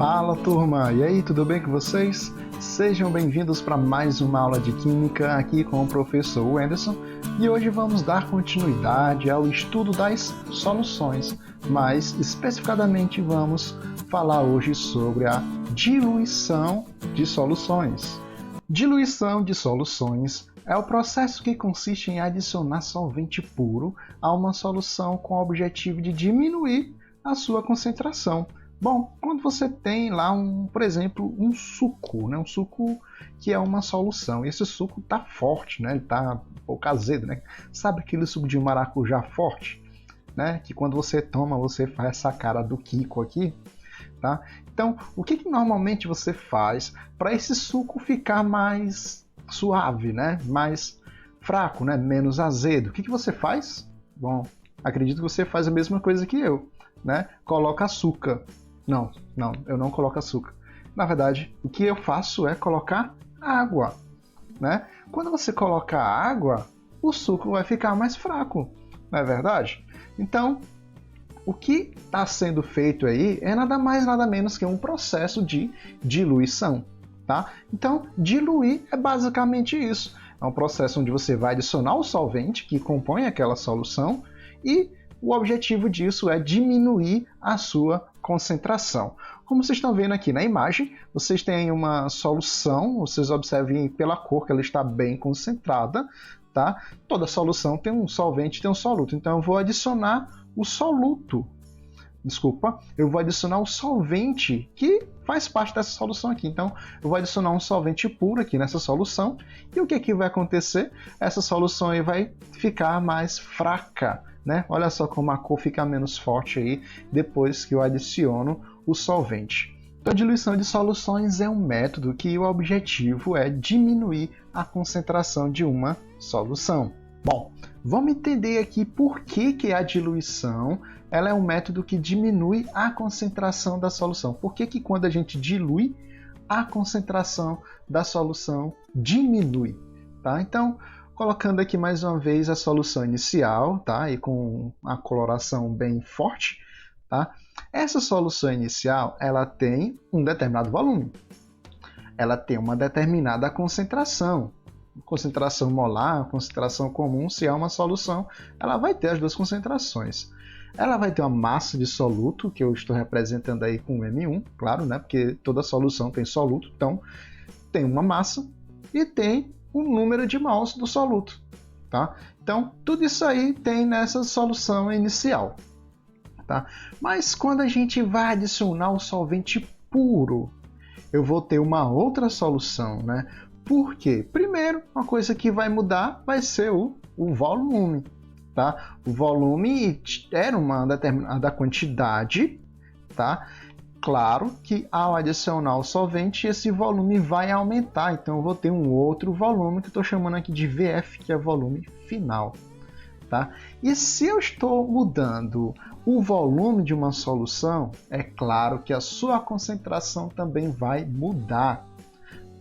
Fala turma, e aí, tudo bem com vocês? Sejam bem-vindos para mais uma aula de Química aqui com o professor Wenderson e hoje vamos dar continuidade ao estudo das soluções, mas especificadamente vamos falar hoje sobre a diluição de soluções. Diluição de soluções é o processo que consiste em adicionar solvente puro a uma solução com o objetivo de diminuir a sua concentração. Bom, quando você tem lá, por exemplo, um suco, né? Um suco que é uma solução, e esse suco está forte, né? Ele está um pouco azedo, né? Sabe aquele suco de maracujá forte? Né? Que quando você toma, você faz essa cara do Kiko aqui, tá? Então, o que normalmente você faz para esse suco ficar mais suave, né? Mais fraco, né? Menos azedo? O que você faz? Bom, acredito que você faz a mesma coisa que eu, né? Coloca açúcar. Não, eu não coloco açúcar. Na verdade, o que eu faço é colocar água, né? Quando você coloca água, o suco vai ficar mais fraco, não é verdade? Então, o que está sendo feito aí é nada mais, nada menos que um processo de diluição, tá? Então, diluir é basicamente isso. É um processo onde você vai adicionar o solvente que compõe aquela solução e o objetivo disso é diminuir a sua concentração. Como vocês estão vendo aqui na imagem, vocês têm uma solução, vocês observem pela cor que ela está bem concentrada, tá? Toda solução tem um solvente e tem um soluto, então eu vou adicionar o soluto. Eu vou adicionar o solvente que faz parte dessa solução aqui. Então, eu vou adicionar um solvente puro aqui nessa solução. E o que vai acontecer? Essa solução aí vai ficar mais fraca, né? Olha só como a cor fica menos forte aí depois que eu adiciono o solvente. Então, a diluição de soluções é um método que o objetivo é diminuir a concentração de uma solução. Bom, vamos entender aqui por que a diluição ela é um método que diminui a concentração da solução. Por que quando a gente dilui, a concentração da solução diminui? Tá? Então, colocando aqui mais uma vez a solução inicial, tá? E com a coloração bem forte, tá? Essa solução inicial ela tem um determinado volume, ela tem uma determinada concentração molar, concentração comum. Se é uma solução, ela vai ter as duas concentrações. Ela vai ter uma massa de soluto, que eu estou representando aí com M1, claro, né? Porque toda solução tem soluto, então tem uma massa e tem o número de mols do soluto, tá? Então, tudo isso aí tem nessa solução inicial, tá? Mas quando a gente vai adicionar o solvente puro, eu vou ter uma outra solução, né? Por quê? Primeiro, uma coisa que vai mudar vai ser o volume, tá? O volume era uma determinada quantidade, tá? Claro que ao adicionar o solvente, esse volume vai aumentar, então eu vou ter um outro volume que eu estou chamando aqui de VF, que é volume final, tá? E se eu estou mudando o volume de uma solução, é claro que a sua concentração também vai mudar,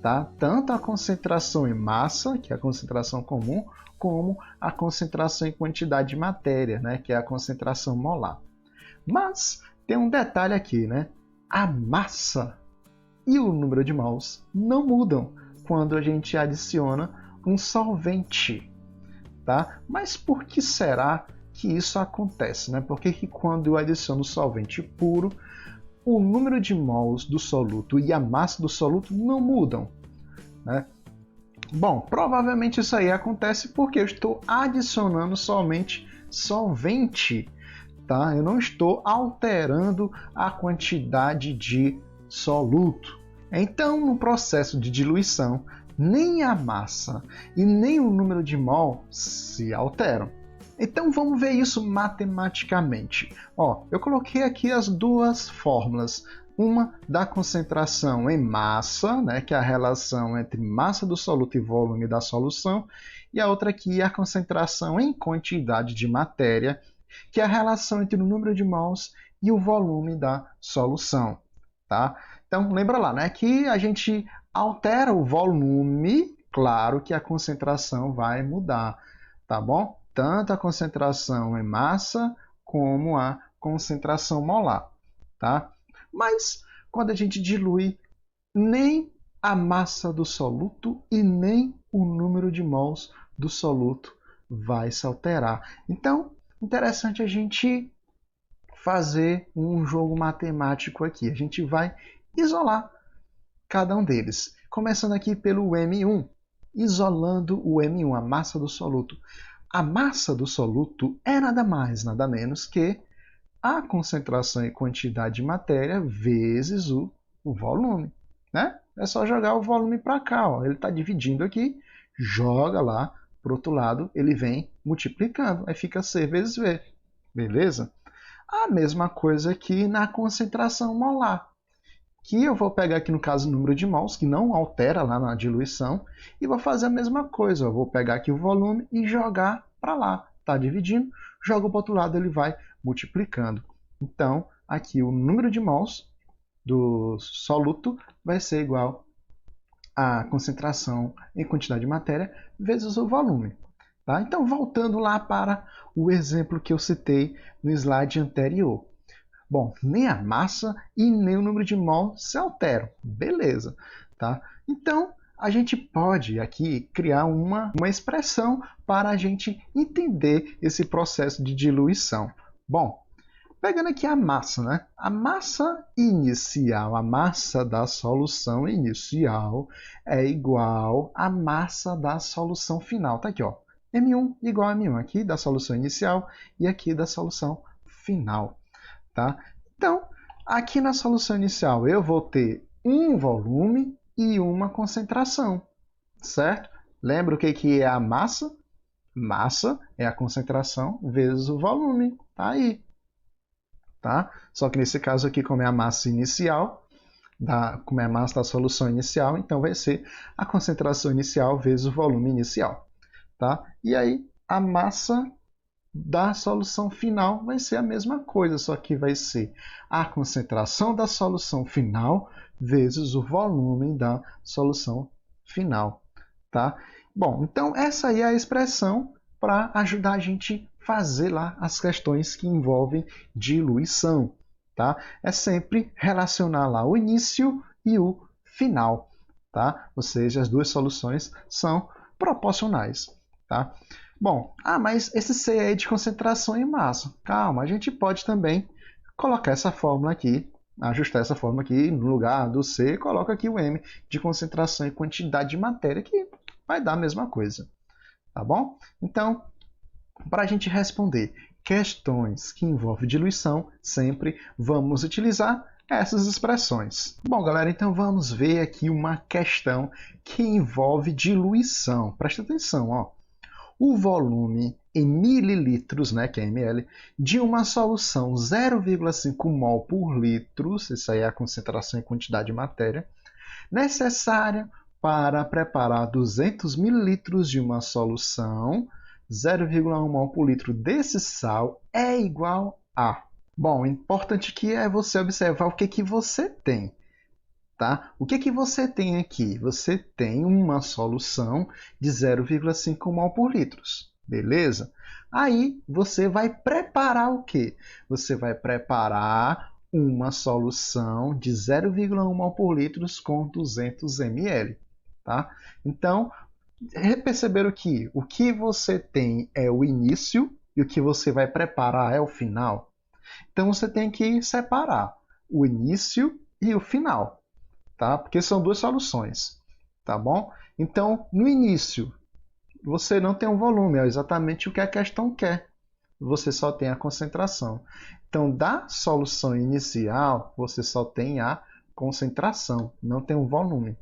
tá? Tanto a concentração em massa, que é a concentração comum, como a concentração em quantidade de matéria, né? Que é a concentração molar. Mas tem um detalhe aqui, né? A massa e o número de mols não mudam quando a gente adiciona um solvente, tá? Mas por que será que isso acontece, né? Por que quando eu adiciono solvente puro, o número de mols do soluto e a massa do soluto não mudam, né? Bom, provavelmente isso aí acontece porque eu estou adicionando somente solvente, tá? Eu não estou alterando a quantidade de soluto. Então, no processo de diluição, nem a massa e nem o número de mol se alteram. Então vamos ver isso matematicamente. Ó, eu coloquei aqui as duas fórmulas. Uma da concentração em massa, né, que é a relação entre massa do soluto e volume da solução, e a outra aqui é a concentração em quantidade de matéria, que é a relação entre o número de mols e o volume da solução, tá? Então lembra lá, né, que a gente altera o volume, claro que a concentração vai mudar, tá bom? Tanto a concentração em massa como a concentração molar, tá? Mas quando a gente dilui, nem a massa do soluto e nem o número de mols do soluto vai se alterar. Então, interessante a gente fazer um jogo matemático aqui. A gente vai isolar cada um deles. Começando aqui pelo M1, isolando o M1, a massa do soluto. A massa do soluto é nada mais, nada menos que a concentração e quantidade de matéria vezes o volume, né? É só jogar o volume para cá, ó. Ele está dividindo aqui, joga lá para o outro lado, ele vem multiplicando, aí fica C vezes V, beleza? A mesma coisa aqui na concentração molar, que eu vou pegar aqui no caso o número de mols, que não altera lá na diluição, e vou fazer a mesma coisa, eu vou pegar aqui o volume e jogar para lá, está dividindo, jogo para o outro lado, ele vai multiplicando. Então, aqui o número de mols do soluto vai ser igual à concentração em quantidade de matéria vezes o volume. Tá? Então, voltando lá para o exemplo que eu citei no slide anterior. Bom, nem a massa e nem o número de mol se alteram. Beleza. Tá? Então, a gente pode aqui criar uma expressão para a gente entender esse processo de diluição. Bom, pegando aqui a massa, né? A massa inicial, a massa da solução inicial é igual à massa da solução final. Tá aqui, ó. M1 igual a M1 aqui da solução inicial e aqui da solução final. Tá? Então, aqui na solução inicial eu vou ter um volume e uma concentração, certo? Lembra o que é a massa? Massa é a concentração vezes o volume, tá aí. Tá? Só que nesse caso aqui, como é a massa inicial, como é a massa da solução inicial, então vai ser a concentração inicial vezes o volume inicial. Tá? E aí, a massa da solução final vai ser a mesma coisa, só que vai ser a concentração da solução final vezes o volume da solução final. Tá? Bom, então essa aí é a expressão para ajudar a gente a fazer lá as questões que envolvem diluição. Tá? É sempre relacionar lá o início e o final. Tá? Ou seja, as duas soluções são proporcionais. Tá? Bom, mas esse C é de concentração em massa. Calma, a gente pode também colocar essa fórmula aqui, ajustar essa fórmula aqui, no lugar do C, coloca aqui o M de concentração e quantidade de matéria, que vai dar a mesma coisa. Tá bom? Então, para a gente responder questões que envolvem diluição, sempre vamos utilizar essas expressões. Bom, galera, então vamos ver aqui uma questão que envolve diluição. Presta atenção, ó. O volume em mililitros, né, que é ml, de uma solução 0,5 mol por litro, isso aí é a concentração e quantidade de matéria, necessária para preparar 200 mililitros de uma solução, 0,1 mol por litro desse sal é igual a... Bom, o importante aqui é você observar o que você tem. Tá? O que você tem aqui? Você tem uma solução de 0,5 mol por litro, beleza? Aí você vai preparar o quê? Você vai preparar uma solução de 0,1 mol por litro com 200 ml. Tá? Então, perceberam que o que você tem é o início e o que você vai preparar é o final? Então, você tem que separar o início e o final. Tá? Porque são duas soluções, tá bom? Então, no início, você não tem um volume, é exatamente o que a questão quer. Você só tem a concentração. Então, da solução inicial, você só tem a concentração, não tem um volume.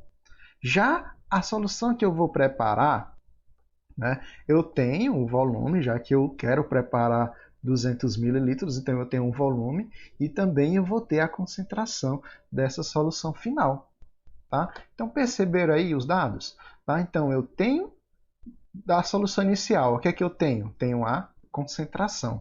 Já a solução que eu vou preparar, né, eu tenho o volume, já que eu quero preparar 200 mililitros, então eu tenho um volume e também eu vou ter a concentração dessa solução final. Tá? Então, perceberam aí os dados? Tá? Então, eu tenho da solução inicial, o que é que eu tenho? Tenho a concentração.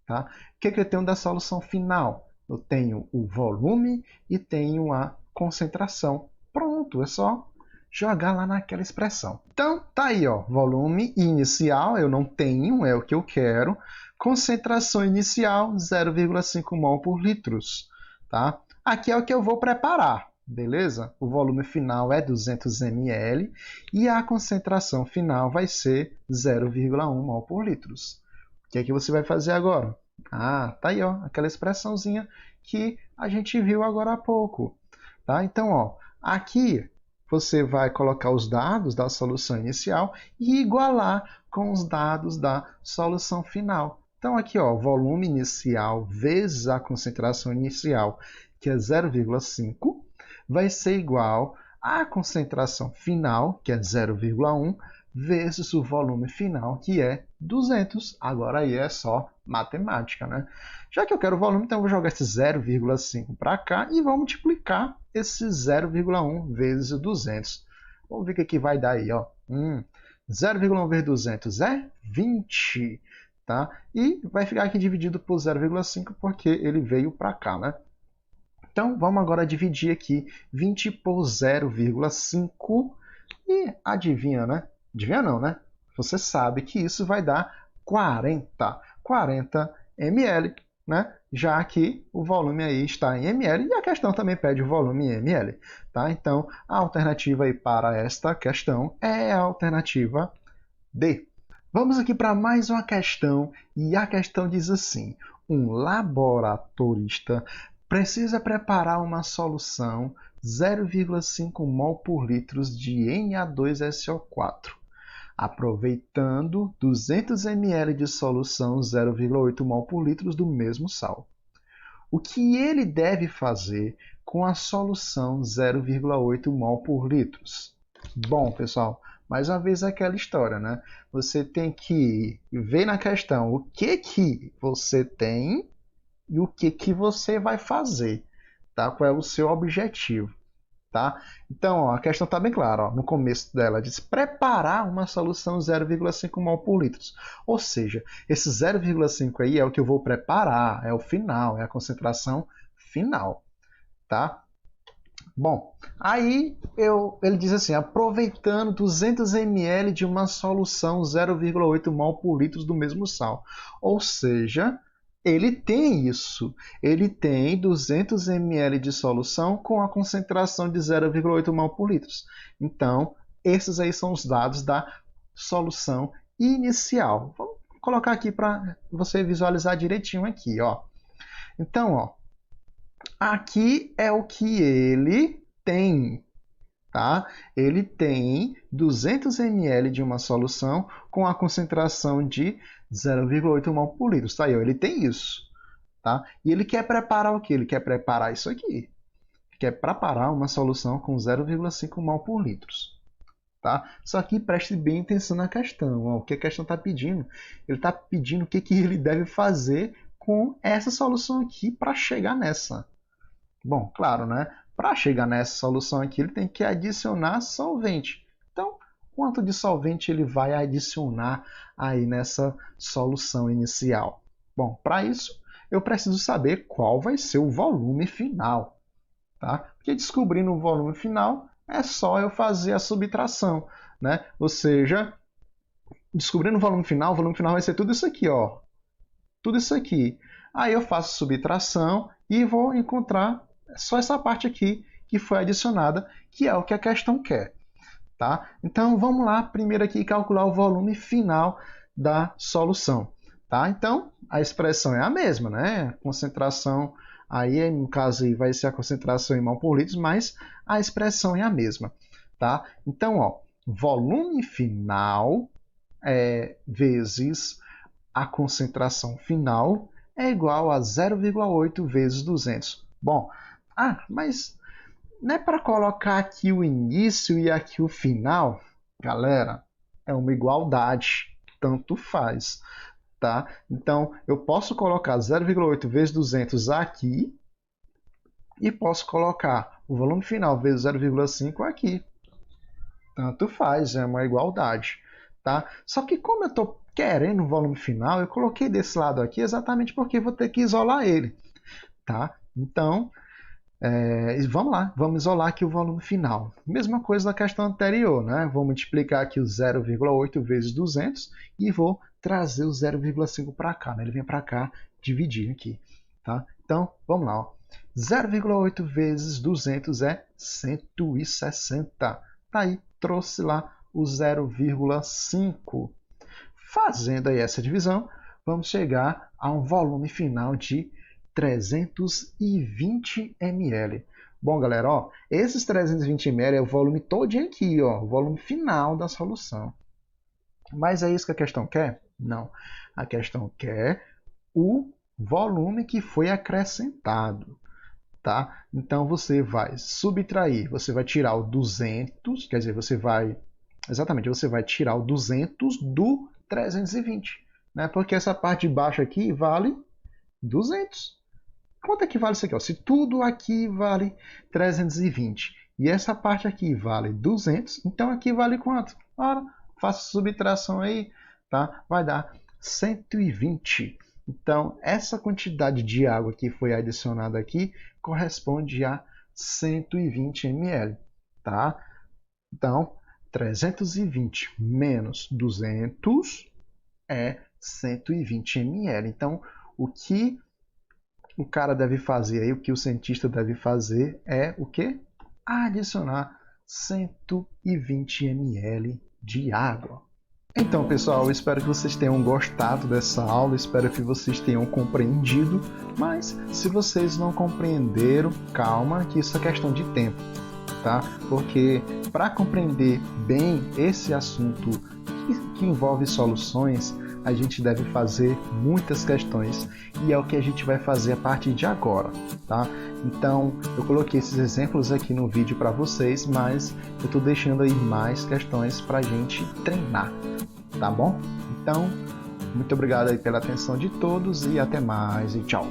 Tá? O que é que eu tenho da solução final? Eu tenho o volume e tenho a concentração. Pronto, é só jogar lá naquela expressão. Então, tá aí, ó, volume inicial, eu não tenho, é o que eu quero. Concentração inicial, 0,5 mol por litros. Tá? aqui é o que eu vou preparar, beleza? O volume final é 200 ml e a concentração final vai ser 0,1 mol por litros. O que é que você vai fazer agora? Ah, tá aí, ó, aquela expressãozinha que a gente viu agora há pouco. Tá? Então, ó, aqui você vai colocar os dados da solução inicial e igualar com os dados da solução final. Então, aqui, ó, volume inicial vezes a concentração inicial, que é 0,5, vai ser igual à concentração final, que é 0,1, vezes o volume final, que é 200. Agora aí é só matemática, né? Já que eu quero o volume, então eu vou jogar esse 0,5 para cá e vou multiplicar esse 0,1 vezes o 200. Vamos ver o que vai dar aí, ó. 0,1 vezes 200 é 20, tá? E vai ficar aqui dividido por 0,5 porque ele veio para cá, né? Então, vamos agora dividir aqui 20 por 0,5 e adivinha, né? Adivinha não, né? Você sabe que isso vai dar 40 ml, né? Já que o volume aí está em ml e a questão também pede o volume em ml, tá? Então, a alternativa aí para esta questão é a alternativa D. Vamos aqui para mais uma questão e a questão diz assim: um laboratorista precisa preparar uma solução 0,5 mol por litro de Na2SO4, aproveitando 200 ml de solução 0,8 mol por litro do mesmo sal. O que ele deve fazer com a solução 0,8 mol por litro? Bom, pessoal, mais uma vez aquela história, né? Você tem que ver na questão o que você tem e o que você vai fazer, tá? Qual é o seu objetivo, tá? Então, ó, a questão está bem clara, ó, no começo dela diz preparar uma solução 0,5 mol por litro. Ou seja, esse 0,5 aí é o que eu vou preparar, é o final, é a concentração final, tá? Bom, aí ele diz assim, aproveitando 200 ml de uma solução 0,8 mol por litro do mesmo sal. Ou seja, ele tem isso. Ele tem 200 ml de solução com a concentração de 0,8 mol por litro. Então, esses aí são os dados da solução inicial. Vamos colocar aqui para você visualizar direitinho aqui, ó. Então, ó, aqui é o que ele tem, tá? Ele tem 200 ml de uma solução com a concentração de 0,8 mol por litro. Tá aí, ó, ele tem isso, tá? E ele quer preparar o quê? Ele quer preparar isso aqui. Quer preparar uma solução com 0,5 mol por litro. Tá? Só que preste bem atenção na questão. Ó, o que a questão está pedindo? Ele está pedindo o que ele deve fazer com essa solução aqui para chegar nessa. Bom, claro, né? Para chegar nessa solução aqui, ele tem que adicionar solvente. Então, quanto de solvente ele vai adicionar aí nessa solução inicial? Bom, para isso, eu preciso saber qual vai ser o volume final, tá? Porque descobrindo o volume final, é só eu fazer a subtração, né? Ou seja, descobrindo o volume final vai ser tudo isso aqui, ó. Tudo isso aqui. Aí eu faço subtração e vou encontrar só essa parte aqui que foi adicionada, que é o que a questão quer, tá? Então vamos lá, primeiro aqui calcular o volume final da solução, tá? Então a expressão é a mesma, né? Concentração aí no caso aí vai ser a concentração em mol por litro, mas a expressão é a mesma, tá? Então, ó, volume final vezes a concentração final é igual a 0,8 vezes 200. Bom, mas não é para colocar aqui o início e aqui o final? Galera, é uma igualdade, tanto faz, tá? Então, eu posso colocar 0,8 vezes 200 aqui e posso colocar o volume final vezes 0,5 aqui. Tanto faz, é uma igualdade, tá? Só que como eu estou querendo o volume final, eu coloquei desse lado aqui exatamente porque vou ter que isolar ele, tá? Então, vamos lá, vamos isolar aqui o volume final. Mesma coisa da questão anterior, né? Vou multiplicar aqui o 0,8 vezes 200 e vou trazer o 0,5 para cá, né? Ele vem para cá, dividir aqui, tá? Então, vamos lá, ó. 0,8 vezes 200 é 160. Tá aí, trouxe lá o 0,5. Fazendo aí essa divisão, vamos chegar a um volume final de 320 ml. Bom, galera, ó, esses 320 ml é o volume todinho aqui, ó, o volume final da solução. Mas é isso que a questão quer? Não. A questão quer o volume que foi acrescentado. Tá? Então você vai subtrair, você vai tirar o 200, quer dizer, você vai tirar o 200 do 320, né? Porque essa parte de baixo aqui vale 200. Quanto é que vale isso aqui? Ó? Se tudo aqui vale 320 e essa parte aqui vale 200, então aqui vale quanto? Ora, faça subtração aí, tá? Vai dar 120. Então, essa quantidade de água que foi adicionada aqui corresponde a 120 ml, tá? Então, 320 menos 200 é 120 ml. Então, o que o cara deve fazer aí, o que o cientista deve fazer é o quê? Adicionar 120 ml de água. Então, pessoal, eu espero que vocês tenham gostado dessa aula, espero que vocês tenham compreendido, mas se vocês não compreenderam, calma, que isso é questão de tempo, tá? Porque para compreender bem esse assunto que envolve soluções, a gente deve fazer muitas questões e é o que a gente vai fazer a partir de agora, tá? Então, eu coloquei esses exemplos aqui no vídeo para vocês, mas eu estou deixando aí mais questões para a gente treinar, tá bom? Então, muito obrigado aí pela atenção de todos e até mais e tchau!